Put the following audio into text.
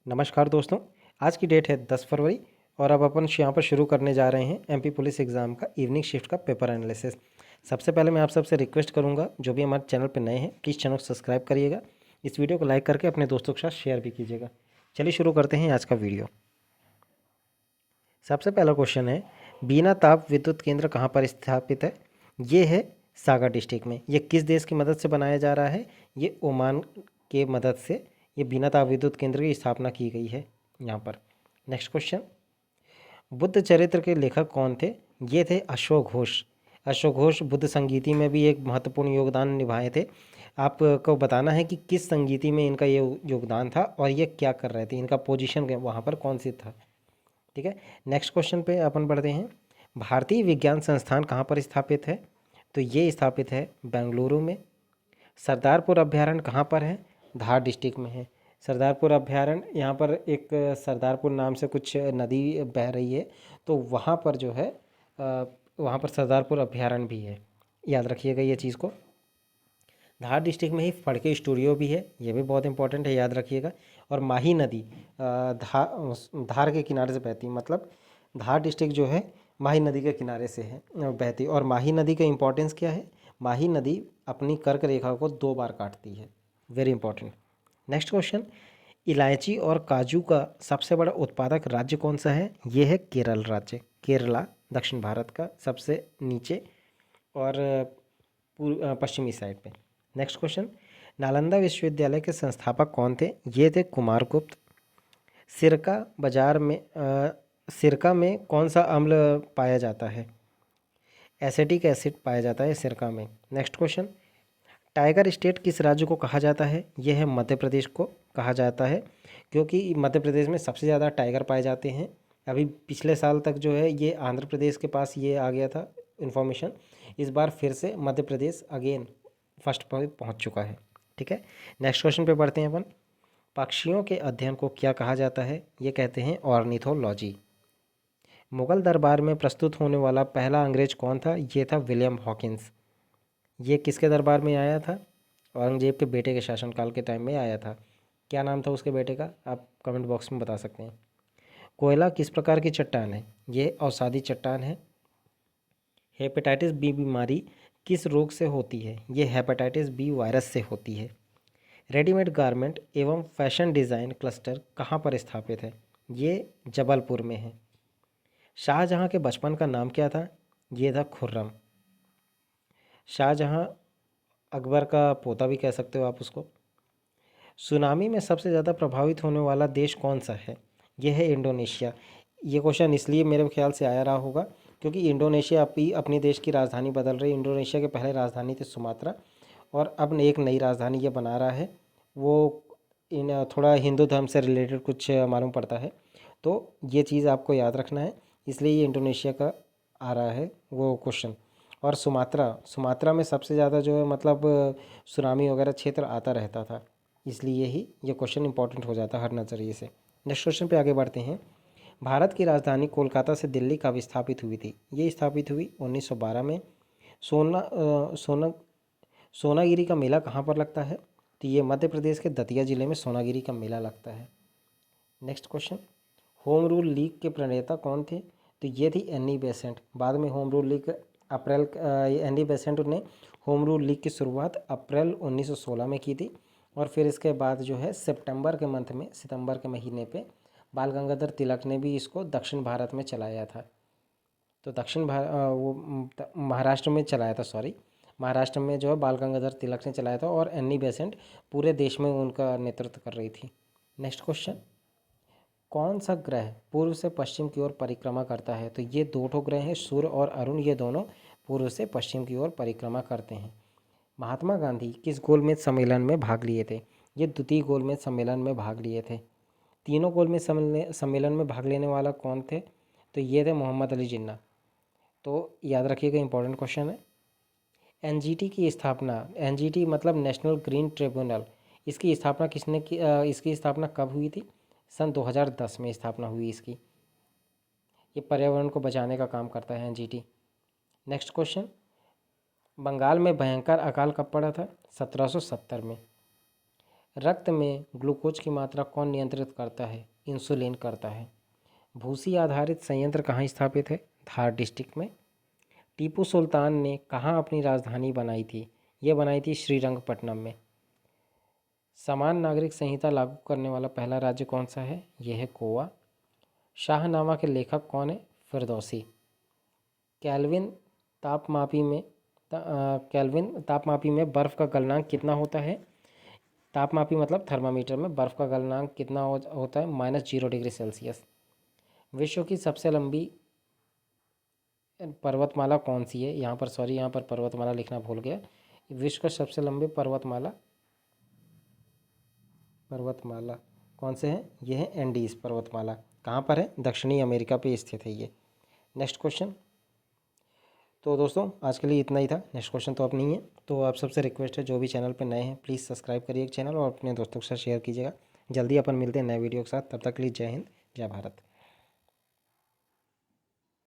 नमस्कार दोस्तों। आज की डेट है 10 फरवरी और अब अपन यहाँ पर शुरू करने जा रहे हैं एमपी पुलिस एग्ज़ाम का इवनिंग शिफ्ट का पेपर एनालिसिस। सबसे पहले मैं आप सबसे रिक्वेस्ट करूँगा, जो भी हमारे चैनल पर नए हैं प्लीज़ चैनल को सब्सक्राइब करिएगा, इस वीडियो को लाइक करके अपने दोस्तों के साथ शेयर भी कीजिएगा। चलिए शुरू करते हैं आज का वीडियो। सबसे पहला क्वेश्चन है, बीना ताप विद्युत केंद्र कहाँ पर स्थापित है? ये है सागा डिस्ट्रिक्ट में। ये किस देश की मदद से बनाया जा रहा है? ये ओमान के मदद से ये बीना ताप विद्युत केंद्र की स्थापना की गई है यहाँ पर। नेक्स्ट क्वेश्चन, बुद्ध चरित्र के लेखक कौन थे? ये थे अशोक घोष। अशोक घोष बुद्ध संगीति में भी एक महत्वपूर्ण योगदान निभाए थे। आपको बताना है कि किस संगीति में इनका ये योगदान था और ये क्या कर रहे थे, इनका पोजीशन वहाँ पर कौन सी था। ठीक है, नेक्स्ट क्वेश्चन पे अपन बढ़ते हैं। भारतीय विज्ञान संस्थान कहाँ पर स्थापित है? तो ये स्थापित है बेंगलुरु में। सरदारपुर अभ्यारण्य कहाँ पर है? धार डिस्ट्रिक्ट में है सरदारपुर अभ्यारण्य। यहाँ पर एक सरदारपुर नाम से कुछ नदी बह रही है, तो वहाँ पर जो है वहाँ पर सरदारपुर अभ्यारण्य भी है, याद रखिएगा ये चीज़ को। धार डिस्ट्रिक्ट में ही फड़के स्टूडियो भी है, ये भी बहुत इंपॉर्टेंट है, याद रखिएगा। और माही नदी धार के किनारे से बहती, मतलब धार डिस्ट्रिक्ट जो है माही नदी के किनारे से है बहती। और माही नदी का इंपॉर्टेंस क्या है? माही नदी अपनी कर्क रेखा को 2 बार काटती है, वेरी इंपॉर्टेंट। नेक्स्ट क्वेश्चन, इलायची और काजू का सबसे बड़ा उत्पादक राज्य कौन सा है? ये है केरल राज्य। केरला दक्षिण भारत का सबसे नीचे और पश्चिमी साइड पे। नेक्स्ट क्वेश्चन, नालंदा विश्वविद्यालय के संस्थापक कौन थे? ये थे कुमारगुप्त। सिरका में कौन सा अम्ल पाया जाता है? एसिटिक एसिड पाया जाता है सिरका में। नेक्स्ट क्वेश्चन, टाइगर स्टेट किस राज्य को कहा जाता है? यह है मध्य प्रदेश को कहा जाता है, क्योंकि मध्य प्रदेश में सबसे ज़्यादा टाइगर पाए जाते हैं। अभी पिछले साल तक जो है ये आंध्र प्रदेश के पास ये आ गया था इन्फॉर्मेशन, इस बार फिर से मध्य प्रदेश अगेन फर्स्ट पर पहुंच चुका है। ठीक है, नेक्स्ट क्वेश्चन पे बढ़ते हैं अपन। पक्षियों के अध्ययन को क्या कहा जाता है? ये कहते हैं ऑर्निथोलॉजी। मुगल दरबार में प्रस्तुत होने वाला पहला अंग्रेज कौन था? ये था विलियम हॉकिंस। ये किसके दरबार में आया था? औरंगजेब के बेटे के शासनकाल के टाइम में आया था। क्या नाम था उसके बेटे का? आप कमेंट बॉक्स में बता सकते हैं। कोयला किस प्रकार की चट्टान है? ये अवसादी चट्टान है। हेपेटाइटिस बी बीमारी किस रोग से होती है? ये हेपेटाइटिस बी वायरस से होती है। रेडीमेड गारमेंट एवं फैशन डिज़ाइन क्लस्टर कहाँ पर स्थापित है? ये जबलपुर में है। शाहजहाँ के बचपन का नाम क्या था? ये था खुर्रम। शाहजहाँ अकबर का पोता भी कह सकते हो आप उसको। सुनामी में सबसे ज़्यादा प्रभावित होने वाला देश कौन सा है? यह है इंडोनेशिया। ये क्वेश्चन इसलिए मेरे ख्याल से आया रहा होगा क्योंकि इंडोनेशिया अभी अपने देश की राजधानी बदल रही है। इंडोनेशिया के पहले राजधानी थी सुमात्रा और अब एक नई राजधानी ये बना रहा है। वो इन थोड़ा हिंदू धर्म से रिलेटेड कुछ मालूम पड़ता है, तो ये चीज़ आपको याद रखना है, इसलिए ये इंडोनेशिया का आ रहा है वो क्वेश्चन। और सुमात्रा में सबसे ज़्यादा जो है मतलब सुनामी वगैरह क्षेत्र आता रहता था, इसलिए ही ये क्वेश्चन इंपॉर्टेंट हो जाता है हर नज़रिए से। नेक्स्ट क्वेश्चन पे आगे बढ़ते हैं। भारत की राजधानी कोलकाता से दिल्ली कब स्थापित हुई थी? ये स्थापित हुई 1912 में। सोना सोना सोनागिरी का मेला कहाँ पर लगता है? तो ये मध्य प्रदेश के दतिया जिले में सोनागिरी का मेला लगता है। Next question, home rule league के प्रणेता कौन थे? तो ये थी एनी बेसेंट। बाद में home rule league Annie Besant ने होम रूल लीग की शुरुआत अप्रैल 1916 में की थी और फिर इसके बाद जो है सितंबर के महीने पे बाल गंगाधर तिलक ने भी इसको दक्षिण भारत में चलाया था। तो महाराष्ट्र में चलाया था, सॉरी, महाराष्ट्र में जो है बाल गंगाधर तिलक ने चलाया था और एनी बेसेंट पूरे देश में उनका नेतृत्व कर रही थी। नेक्स्ट क्वेश्चन, कौन सा ग्रह पूर्व से पश्चिम की ओर परिक्रमा करता है? तो ये 2 ग्रह हैं, सूर्य और अरुण, ये दोनों पूर्व से पश्चिम की ओर परिक्रमा करते हैं। महात्मा गांधी किस गोलमेज सम्मेलन में भाग लिए थे? ये द्वितीय गोलमेज सम्मेलन में भाग लिए थे। तीनों गोलमेज सम्मेलन में भाग लेने वाला कौन थे? तो ये थे मोहम्मद अली जिन्ना। तो याद रखिएगा, इंपॉर्टेंट क्वेश्चन है। एनजीटी की स्थापना, एनजीटी मतलब नेशनल ग्रीन ट्रिब्यूनल, इसकी स्थापना किसने की? इसकी स्थापना कब हुई थी? सन 2010 में स्थापना हुई इसकी। ये पर्यावरण को बचाने का काम करता है एनजीटी। नेक्स्ट क्वेश्चन, बंगाल में भयंकर अकाल कब पड़ा था? 1770 में। रक्त में ग्लूकोज की मात्रा कौन नियंत्रित करता है? इंसुलिन करता है। भूसी आधारित संयंत्र कहाँ स्थापित है? धार डिस्ट्रिक्ट में। टीपू सुल्तान ने कहाँ अपनी राजधानी बनाई थी? ये बनाई थी श्रीरंगपट्टनम में। समान नागरिक संहिता लागू करने वाला पहला राज्य कौन सा है? यह है गोवा। शाहनामा के लेखक कौन है? फिरदौसी। केल्विन तापमापी में बर्फ़ का गलनांक कितना होता है? तापमापी मतलब थर्मामीटर में बर्फ़ का गलनांक कितना होता है? -0 डिग्री सेल्सियस। विश्व की सबसे लंबी पर्वतमाला कौन सी है? यहाँ पर पर्वतमाला लिखना भूल गया। विश्व का सबसे लंबी पर्वतमाला कौन से है? ये है एंडीज़ पर्वतमाला। कहाँ पर है? दक्षिणी अमेरिका पे स्थित है ये। Next question. तो दोस्तों आज के लिए इतना ही था। नेक्स्ट क्वेश्चन तो अब नहीं है। तो आप सबसे रिक्वेस्ट है, जो भी चैनल पर नए हैं प्लीज़ सब्सक्राइब करिए चैनल और अपने दोस्तों के साथ शेयर कीजिएगा। जल्दी अपन मिलते हैं नए वीडियो के साथ। तब तक के लिए जय हिंद, जय भारत।